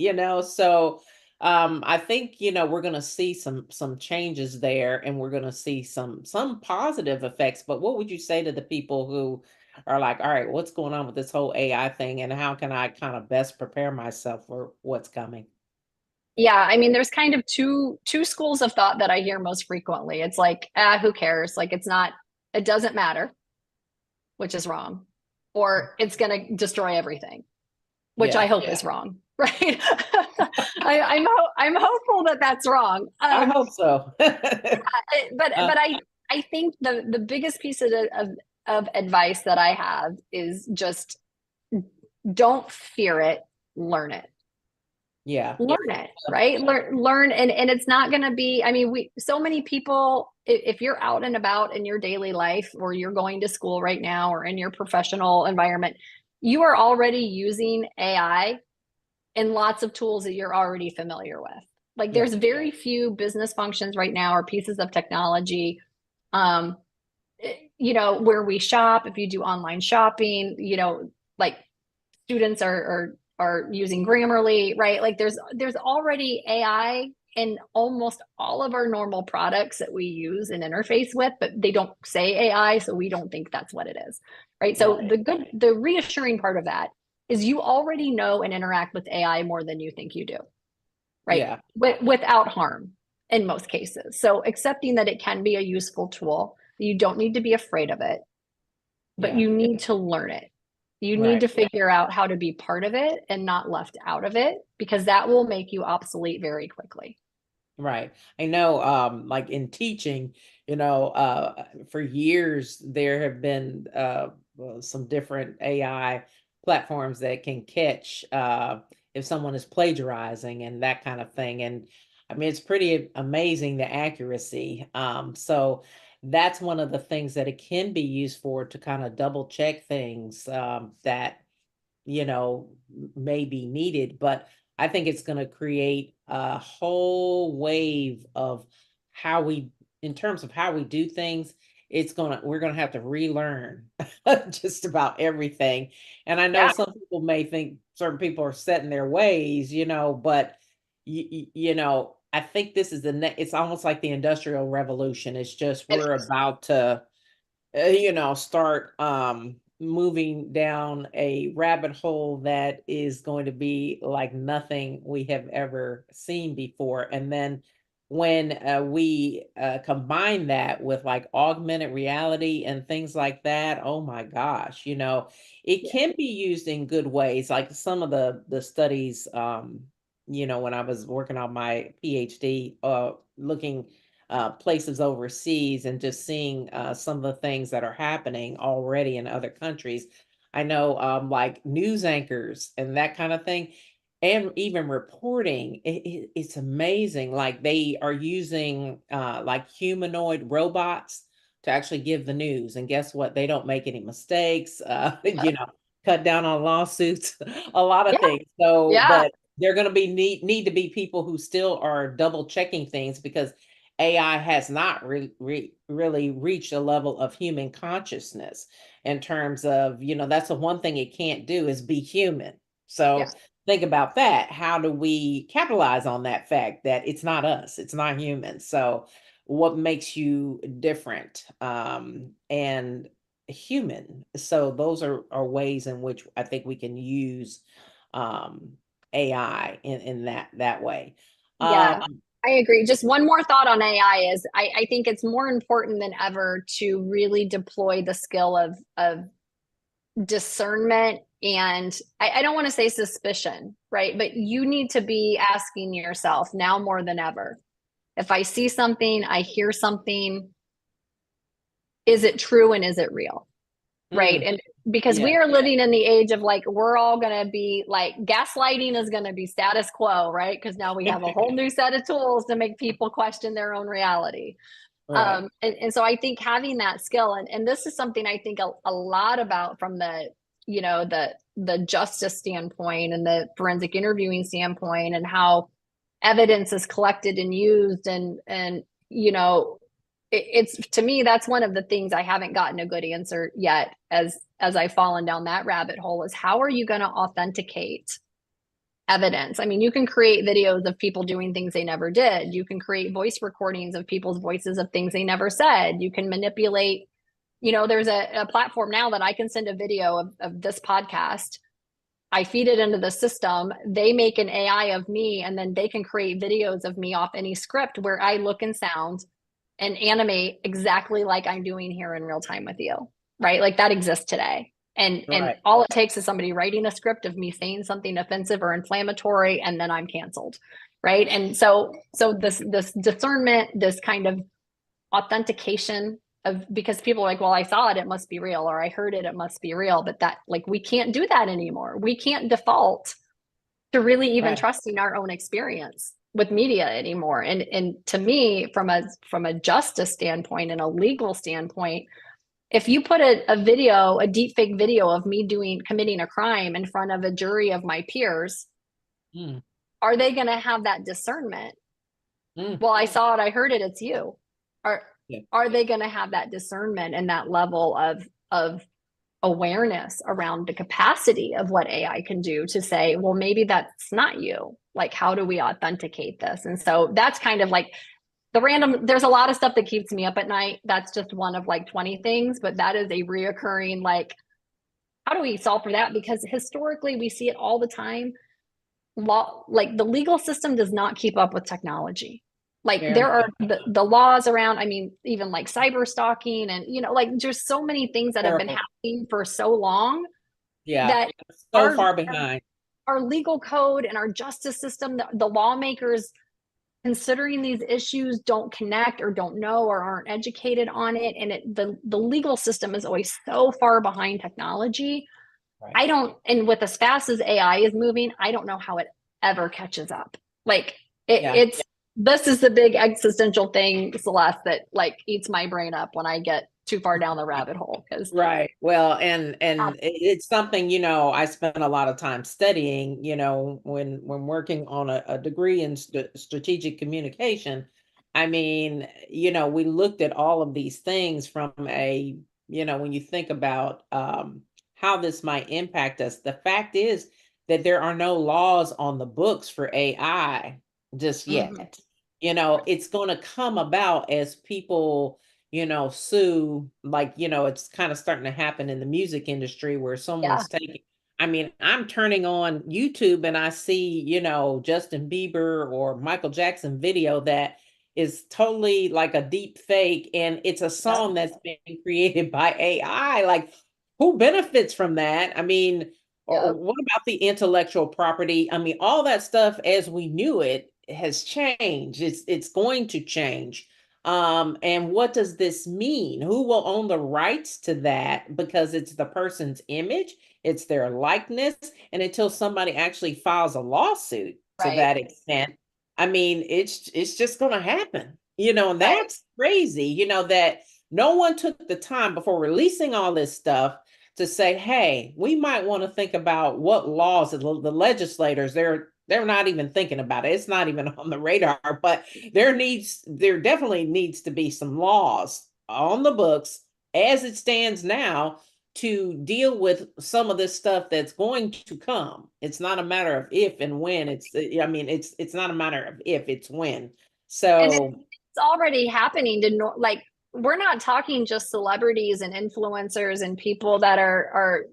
So, I think we're going to see some changes there, and we're going to see some positive effects. But what would you say to the people who are like, all right, what's going on with this whole AI thing, and how can I kind of best prepare myself for what's coming? Yeah, I mean, there's kind of two schools of thought that I hear most frequently. It's like, who cares? Like, it doesn't matter, which is wrong, or it's going to destroy everything, which I Yeah, hope is wrong, right? I'm hopeful that that's wrong. I hope so. But uh, I think the biggest piece of advice that I have is just don't fear it, learn it. yeah, Learn it, right? Learn, and it's not going to be, I mean, so many people, if you're out and about in your daily life, or you're going to school right now, or in your professional environment, you are already using AI and lots of tools that you're already familiar with. Like, yeah, there's very few business functions right now or pieces of technology, um, where we shop. If you do online shopping, like students are using Grammarly, right? Like, there's already AI in almost all of our normal products that we use and interface with, but they don't say AI, so we don't think that's what it is, right? So right, the reassuring part of that is you already know and interact with AI more than you think you do, right? yeah, Without harm in most cases. So accepting that it can be a useful tool, you don't need to be afraid of it, but yeah, you need to learn it. You need right. to figure out how to be part of it and not left out of it, because that will make you obsolete very quickly. Right. I know, like in teaching, for years there have been some different AI platforms that can catch if someone is plagiarizing and that kind of thing. And I mean, it's pretty amazing the accuracy. So that's one of the things that it can be used for, to kind of double check things that may be needed, but I think it's going to create a whole wave of how we, in terms of how we do things. We're going to have to relearn just about everything. And I know Yeah. some people may think certain people are set in their ways, but I think this is it's almost like the Industrial Revolution. It's just It we're is. about to start moving down a rabbit hole that is going to be like nothing we have ever seen before. And then when we combine that with like augmented reality and things like that, oh my gosh, it Yeah. can be used in good ways. Like some of the studies, when I was working on my PhD, looking places overseas and just seeing some of the things that are happening already in other countries. I know, like news anchors and that kind of thing, and even reporting. It's amazing. Like they are using like humanoid robots to actually give the news, and guess what? They don't make any mistakes. Cut down on lawsuits, a lot of Yeah. things. So, Yeah. but they're going to be need to be people who still are double checking things, because AI has not really reached a level of human consciousness, in terms of, that's the one thing it can't do, is be human. So Yes. think about that. How do we capitalize on that fact that it's not us, it's not human? So what makes you different and human? So those are ways in which I think we can use um, AI in that way. Um, Yeah. I agree. Just one more thought on AI is I think it's more important than ever to really deploy the skill of discernment, and I don't want to say suspicion, right? But you need to be asking yourself now more than ever, if I see something, I hear something, is it true and is it real? Right. mm, And because we Yeah. are living in the age of like, we're all going to be like, gaslighting is going to be status quo, right? Because now we have a whole new set of tools to make people question their own reality. Right. And so I think having that skill, and this is something I think a lot about from the, the justice standpoint and the forensic interviewing standpoint, and how evidence is collected and used, and it's, to me, that's one of the things I haven't gotten a good answer yet, as I've fallen down that rabbit hole, is how are you going to authenticate evidence? I mean, you can create videos of people doing things they never did. You can create voice recordings of people's voices of things they never said. You can manipulate, there's a platform now that I can send a video of this podcast. I feed it into the system. They make an AI of me, and then they can create videos of me off any script where I look and sound and animate exactly like I'm doing here in real time with you, right? Like that exists today. And Right. all it takes is somebody writing a script of me saying something offensive or inflammatory, and then I'm canceled, right? And so this discernment, this kind of authentication of, because people are like, well, I saw it, it must be real, or I heard it, it must be real. But that, like, we can't do that anymore. We can't default to really even Right. trusting our own experience with media anymore. And to me, from a justice standpoint and a legal standpoint, if you put a deep fake video of me committing a crime in front of a jury of my peers, Mm. are they going to have that discernment? Mm. Well, I saw it, I heard it, it's you. Are Yeah. are they going to have that discernment and that level of awareness around the capacity of what AI can do to say, well, maybe that's not you. Like, how do we authenticate this? And so that's kind of like there's a lot of stuff that keeps me up at night. That's just one of like 20 things, but that is a reoccurring, like, how do we solve for that? Because historically we see it all the time. Like the legal system does not keep up with technology. Like Very there are much the laws around, I mean, even like cyber stalking, and like there's so many things that have been terrible. happening for so long Yeah. that So our far behind. our legal code and our justice system, the lawmakers considering these issues don't connect or don't know or aren't educated on it, and the legal system is always so far behind technology. Right. I don't, and with as fast as AI is moving, I don't know how it ever catches up. Like Yeah. it's this is the big existential thing, Celeste, that like eats my brain up when I get too far down the rabbit hole. Because Right. Well, and it's something, I spent a lot of time studying, when working on a degree in strategic communication. I mean, we looked at all of these things from when you think about how this might impact us. The fact is that there are no laws on the books for AI just mm-hmm. yet. It's going to come about as people sue, like, it's kind of starting to happen in the music industry where Yeah, someone's taking, I mean, I'm turning on YouTube and I see, Justin Bieber or Michael Jackson video that is totally like a deep fake, and it's a yeah, song that's being created by AI. Like, who benefits from that? I mean, or yeah. what about the intellectual property? I mean, all that stuff as we knew it has changed. It's going to change. And what does this mean? Who will own the rights to that? Because it's the person's image, it's their likeness. And until somebody actually files a lawsuit to Right, that extent, I mean, it's just gonna happen, and right. that's crazy, that no one took the time before releasing all this stuff to say, hey, we might want to think about what laws the legislators, they're not even thinking about it. It's not even on the radar, but there definitely needs to be some laws on the books as it stands now to deal with some of this stuff that's going to come. It's not a matter of if and when. I mean, it's not a matter of if, it's when. And So it's already happening to like, we're not talking just celebrities and influencers and people that are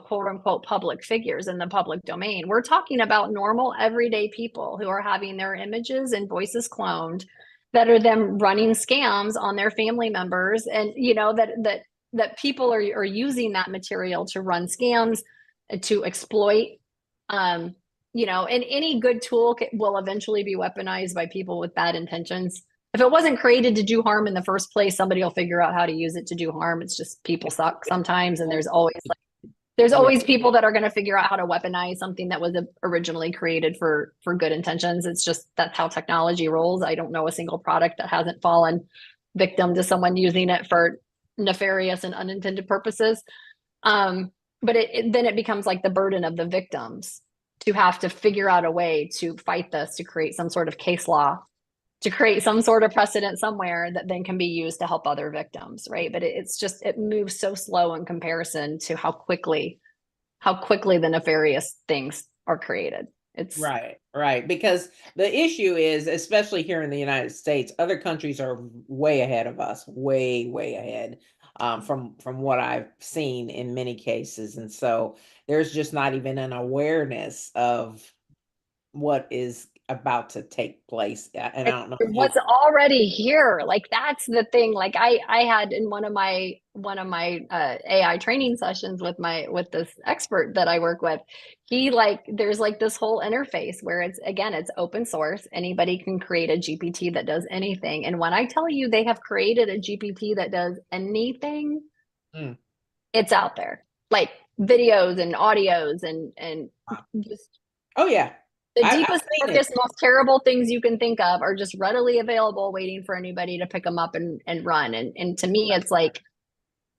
quote unquote public figures in the public domain. We're talking about normal everyday people who are having their images and voices cloned, that are them running scams on their family members, and that people are using that material to run scams, to exploit. um and any good tool will eventually be weaponized by people with bad intentions. If it wasn't created to do harm in the first place, somebody will figure out how to use it to do harm. It's just people suck sometimes, and there's always like There's Yeah. always people that are going to figure out how to weaponize something that was originally created for good intentions. It's just that's how technology rolls. I don't know a single product that hasn't fallen victim to someone using it for nefarious and unintended purposes. But then it becomes like the burden of the victims to have to figure out a way to fight this, to create some sort of case law, to create some sort of precedent somewhere that then can be used to help other victims, right? But it's just it moves so slow in comparison to how quickly the nefarious things are created. It's Right, right. Because the issue is, especially here in the United States, other countries are way ahead of us, way, way ahead, from what I've seen in many cases. And so there's just not even an awareness of what is about to take place. And I don't know if you. what's already here. Like that's the thing. Like I had in one of my AI training sessions with this expert that I work with. He like there's like this whole interface where it's open source. Anybody can create a GPT that does anything. And when I tell you they have created a GPT that does anything, Mm. it's out there. Like videos and audios and just Oh yeah, the I've deepest, seen it. darkest, most terrible things you can think of are just readily available, waiting for anybody to pick them up and run. And to me, it's like,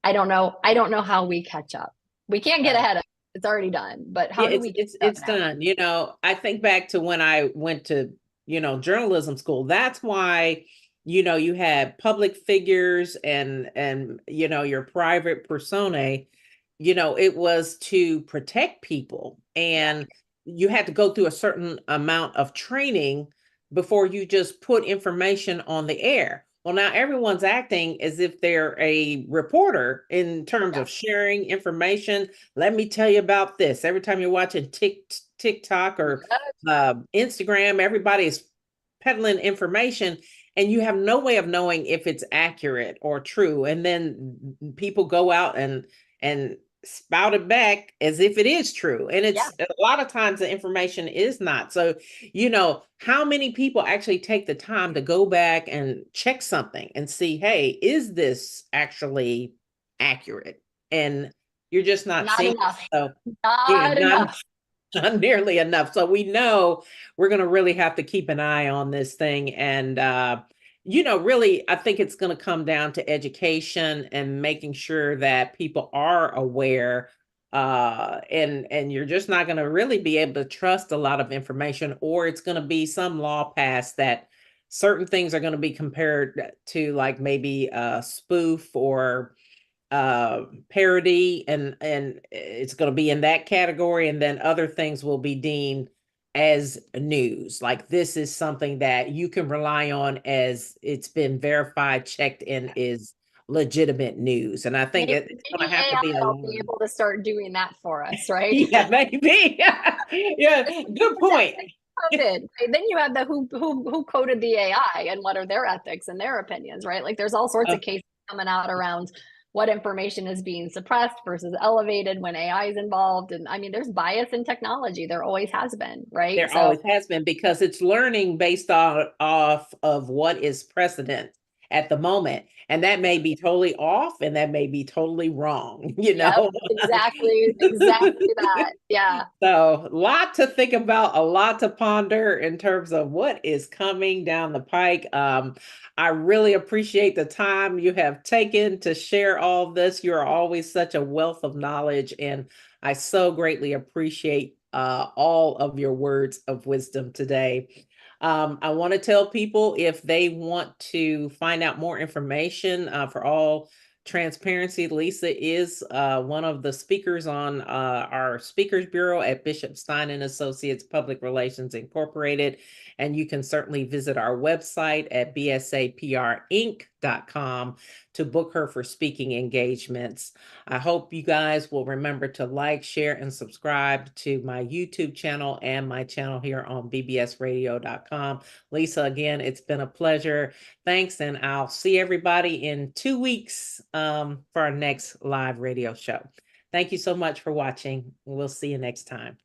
I don't know. I don't know how we catch up. We can't get Right. ahead of it. It's already done. But Yeah, how do we catch up it's now? done. I think back to when I went to, journalism school. That's why, you had public figures and your private personae, it was to protect people. Yeah. And you had to go through a certain amount of training before you just put information on the air. Well, now everyone's acting as if they're a reporter in terms Yeah. of sharing information. Let me tell you about this. Every time you're watching TikTok or Instagram, everybody is peddling information, and you have no way of knowing if it's accurate or true. And then people go out and spout it back as if it is true. And Yeah. it's a lot of times the information is not. So, how many people actually take the time to go back and check something and see, hey, is this actually accurate? And you're just not Not seeing it. enough. So, yeah, Not not, enough. not nearly enough. So we know we're going to really have to keep an eye on this thing. And, really, I think it's going to come down to education and making sure that people are aware. And you're just not going to really be able to trust a lot of information, or it's going to be some law passed that certain things are going to be compared to, like, maybe a spoof or parody, and it's going to be in that category, and then other things will be deemed as news, like this is something that you can rely on as it's been verified, checked, and is legitimate news. And I think Maybe, it's going maybe to have to be AI a will be line. able to start doing that for us, right? Yeah, maybe. Yeah, good point. Coded. Right? Then you have the who coded the AI and what are their ethics and their opinions, right? Like there's all sorts Uh, of cases coming out around what information is being suppressed versus elevated when AI is involved. And I mean, there's bias in technology. There always has been, right? There So always has been, because it's learning based on off of what is precedent at the moment. And that may be totally off and that may be totally wrong, yep, exactly that. Yeah. So, a lot to think about, a lot to ponder in terms of what is coming down the pike. I really appreciate the time you have taken to share all this. You're always such a wealth of knowledge, and I so greatly appreciate all of your words of wisdom today. I want to tell people, if they want to find out more information, for all transparency, Lisa is one of the speakers on our speakers bureau at Bishop Stein and Associates Public Relations Incorporated. And you can certainly visit our website at bsaprinc.com to book her for speaking engagements. I hope you guys will remember to like, share, and subscribe to my YouTube channel and my channel here on bbsradio.com. Lisa, again, it's been a pleasure. Thanks, and I'll see everybody in 2 weeks for our next live radio show. Thank you so much for watching. We'll see you next time.